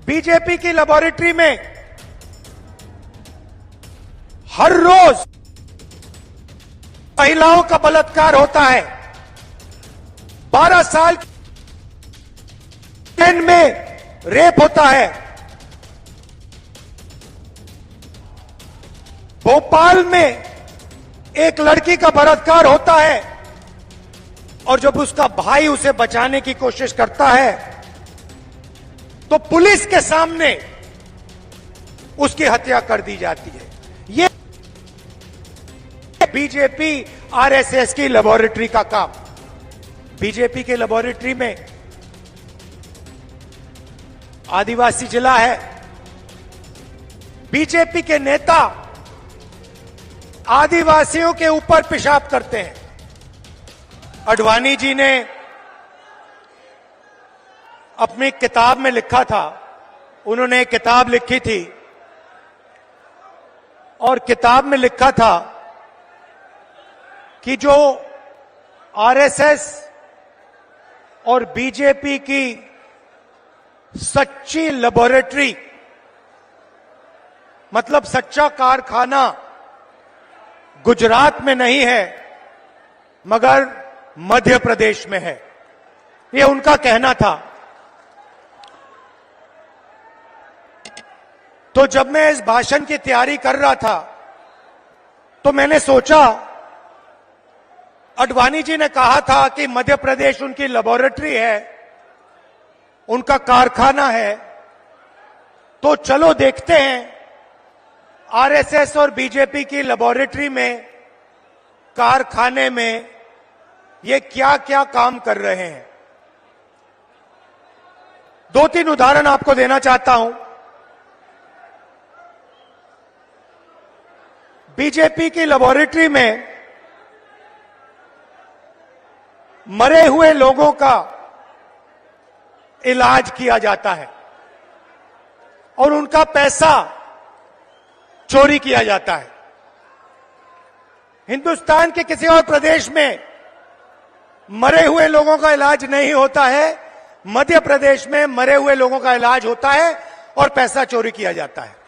BJP की laboratory में हर रोज महिलाओं का बलात्कार होता है। 12 साल में रेप होता है। भोपाल में एक लड़की का बलात्कार होता है और जब उसका भाई उसे बचाने की कोशिश करता है तो पुलिस के सामने उसकी हत्या कर दी जाती है। ये बीजेपी आरएसएस की लेबोरेटरी का काम। बीजेपी के लेबोरेटरी में आदिवासी जिला है। बीजेपी के नेता आदिवासियों के ऊपर पेशाब करते हैं। आडवाणी जी ने अपनी किताब में लिखा था, उन्होंने एक किताब लिखी थी और किताब में लिखा था कि जो आरएसएस और बीजेपी की सच्ची लेबोरेटरी, मतलब सच्चा कारखाना गुजरात में नहीं है मगर मध्य प्रदेश में है। ये उनका कहना था। तो जब मैं इस भाषण की तैयारी कर रहा था तो मैंने सोचा, आडवाणी जी ने कहा था कि मध्य प्रदेश उनकी लेबोरेटरी है, उनका कारखाना है, तो चलो देखते हैं आरएसएस और बीजेपी की लेबोरेटरी में, कारखाने में ये क्या क्या काम कर रहे हैं। 2-3 उदाहरण आपको देना चाहता हूं। बीजेपी की लेबोरेटरी में मरे हुए लोगों का इलाज किया जाता है और उनका पैसा चोरी किया जाता है। हिंदुस्तान के किसी और प्रदेश में मरे हुए लोगों का इलाज नहीं होता है। मध्य प्रदेश में मरे हुए लोगों का इलाज होता है और पैसा चोरी किया जाता है।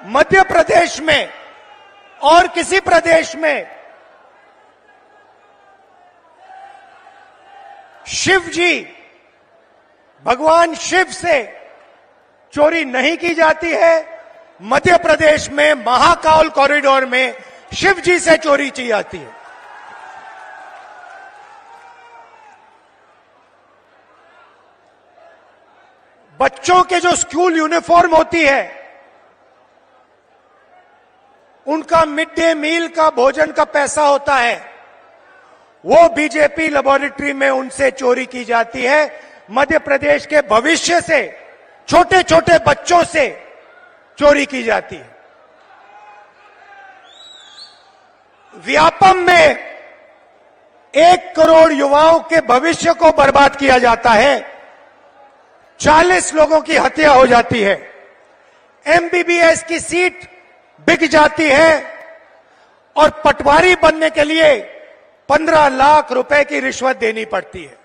मध्य प्रदेश में और किसी प्रदेश में शिव जी, भगवान शिव से चोरी नहीं की जाती है। मध्य प्रदेश में महाकाल कॉरिडोर में शिव जी से चोरी की जाती है। बच्चों के जो स्कूल यूनिफॉर्म होती है, उनका मिड डे मील का भोजन का पैसा होता है, वो बीजेपी लेबोरेटरी में उनसे चोरी की जाती है। मध्य प्रदेश के भविष्य से, छोटे छोटे बच्चों से चोरी की जाती है। व्यापम में 1 करोड़ युवाओं के भविष्य को बर्बाद किया जाता है। 40 लोगों की हत्या हो जाती है। एमबीबीएस की सीट बिक जाती है और पटवारी बनने के लिए 15 लाख रुपए की रिश्वत देनी पड़ती है।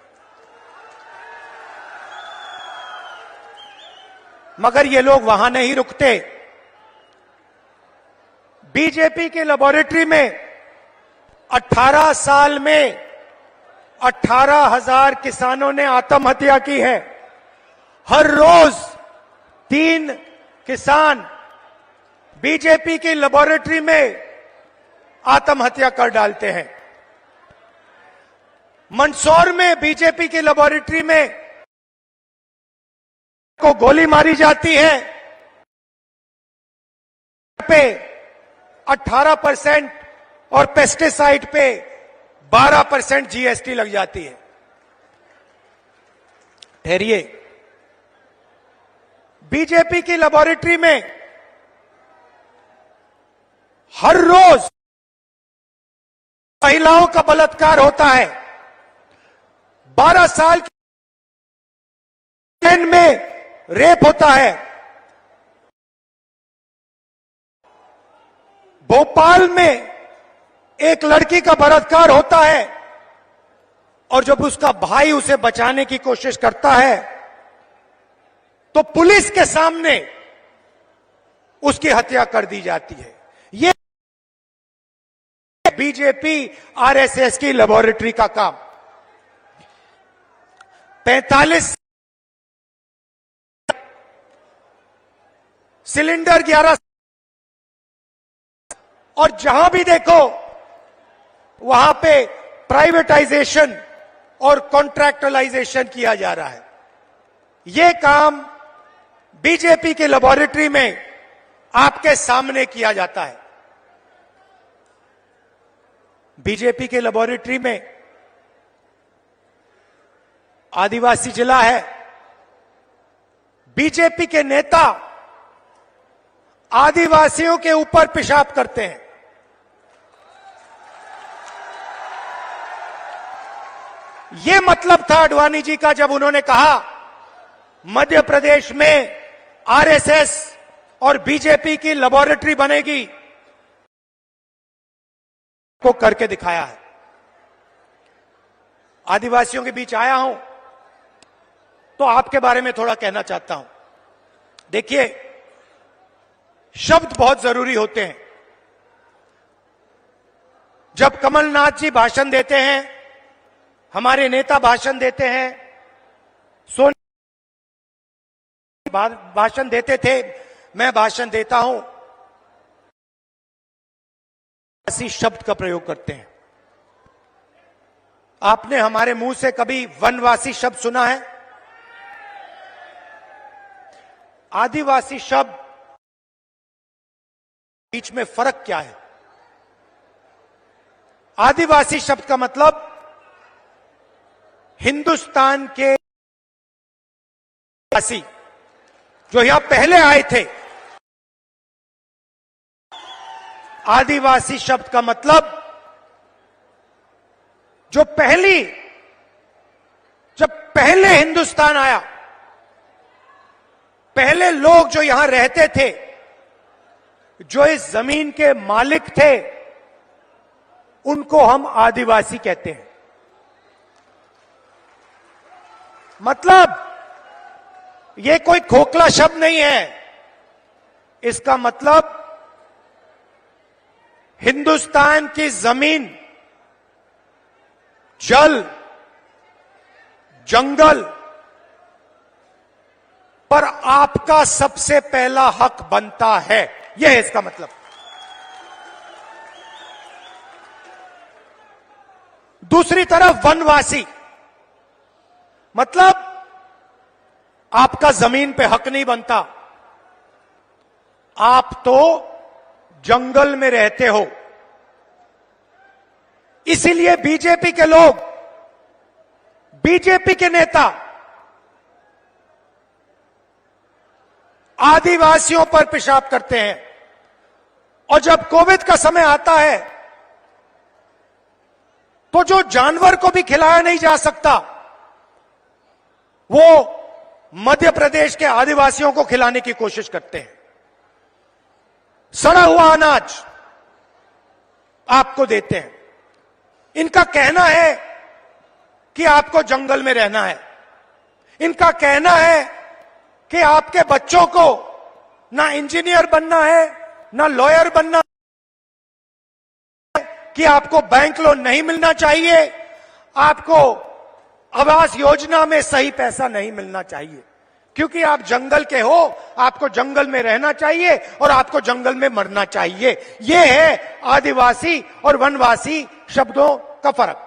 मगर ये लोग वहां नहीं रुकते। बीजेपी की लेबोरेटरी में 18 साल में 18,000 किसानों ने आत्महत्या की है। हर रोज 3 किसान बीजेपी की लेबोरेटरी में आत्महत्या कर डालते हैं। मंदसौर में बीजेपी की लेबोरेटरी में को गोली मारी जाती है पे 18% और पेस्टिसाइड पे 12% जीएसटी लग जाती है। ठहरिए, बीजेपी की लेबोरेटरी में हर रोज महिलाओं का बलात्कार होता है। 12 साल में रेप होता है। भोपाल में एक लड़की का बलात्कार होता है और जब उसका भाई उसे बचाने की कोशिश करता है तो पुलिस के सामने उसकी हत्या कर दी जाती है। ये बीजेपी आरएसएस की लेबोरेटरी का काम। 45 सिलेंडर 11 और जहां भी देखो वहां पे प्राइवेटाइजेशन और कॉन्ट्रैक्चुअलाइजेशन किया जा रहा है। यह काम बीजेपी की लेबोरेटरी में आपके सामने किया जाता है। बीजेपी के लेबोरेटरी में आदिवासी जिला है। बीजेपी के नेता आदिवासियों के ऊपर पेशाब करते हैं। यह मतलब था आडवाणी जी का जब उन्होंने कहा मध्य प्रदेश में आरएसएस और बीजेपी की लेबोरेटरी बनेगी, को करके दिखाया है। आदिवासियों के बीच आया हूं तो आपके बारे में थोड़ा कहना चाहता हूं। देखिए, शब्द बहुत जरूरी होते हैं। जब कमलनाथ जी भाषण देते हैं, हमारे नेता भाषण देते हैं, सोनिया भाषण देते थे, मैं भाषण देता हूं, ऐसी शब्द का प्रयोग करते हैं। आपने हमारे मुंह से कभी वनवासी शब्द सुना है? आदिवासी शब्द बीच में फर्क क्या है? आदिवासी शब्द का मतलब हिंदुस्तान के वासी जो यहां पहले आए थे। आदिवासी शब्द का मतलब जब पहले हिंदुस्तान आया, पहले लोग जो यहां रहते थे, जो इस जमीन के मालिक थे, उनको हम आदिवासी कहते हैं। मतलब यह कोई खोखला शब्द नहीं है। इसका मतलब हिंदुस्तान की जमीन, जल, जंगल पर आपका सबसे पहला हक बनता है। यह है इसका मतलब। दूसरी तरफ वनवासी मतलब आपका जमीन पे हक नहीं बनता, आप तो जंगल में रहते हो। इसीलिए बीजेपी के लोग, बीजेपी के नेता आदिवासियों पर पेशाब करते हैं। और जब कोविड का समय आता है तो जो जानवर को भी खिलाया नहीं जा सकता, वो मध्य प्रदेश के आदिवासियों को खिलाने की कोशिश करते हैं। सड़ा हुआ अनाज आपको देते हैं। इनका कहना है कि आपको जंगल में रहना है। इनका कहना है कि आपके बच्चों को ना इंजीनियर बनना है, ना लॉयर बनना है, कि आपको बैंक लोन नहीं मिलना चाहिए, आपको आवास योजना में सही पैसा नहीं मिलना चाहिए, क्योंकि आप जंगल के हो, आपको जंगल में रहना चाहिए और आपको जंगल में मरना चाहिए। यह है आदिवासी और वनवासी शब्दों का फर्क।